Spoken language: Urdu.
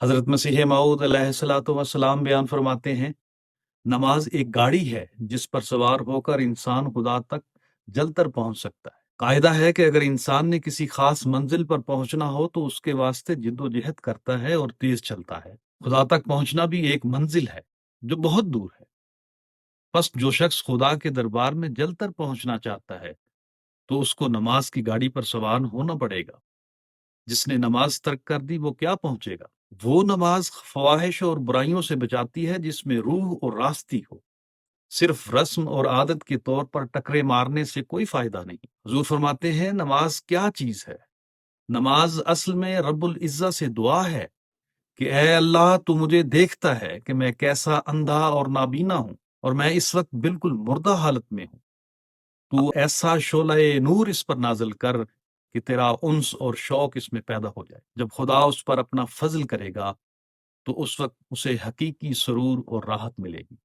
حضرت مسیح موعود علیہ الصلوۃ والسلام بیان فرماتے ہیں، نماز ایک گاڑی ہے جس پر سوار ہو کر انسان خدا تک جل کر پہنچ سکتا ہے۔ قاعدہ ہے کہ اگر انسان نے کسی خاص منزل پر پہنچنا ہو تو اس کے واسطے جد و جہد کرتا ہے اور تیز چلتا ہے۔ خدا تک پہنچنا بھی ایک منزل ہے جو بہت دور ہے۔ بس جو شخص خدا کے دربار میں جل کر پہنچنا چاہتا ہے تو اس کو نماز کی گاڑی پر سوار ہونا پڑے گا۔ جس نے نماز ترک کر دی وہ کیا پہنچے گا؟ وہ نماز فواہش اور برائیوں سے بچاتی ہے جس میں روح اور راستی ہو۔ صرف رسم اور عادت کے طور پر ٹکرے مارنے سے کوئی فائدہ نہیں۔ حضور فرماتے ہیں نماز کیا چیز ہے؟ نماز اصل میں رب العزت سے دعا ہے کہ اے اللہ تو مجھے دیکھتا ہے کہ میں کیسا اندھا اور نابینا ہوں اور میں اس وقت بالکل مردہ حالت میں ہوں۔ تو ایسا شعلہ نور اس پر نازل کر کہ تیرا انس اور شوق اس میں پیدا ہو جائے۔ جب خدا اس پر اپنا فضل کرے گا تو اس وقت اسے حقیقی سرور اور راحت ملے گی۔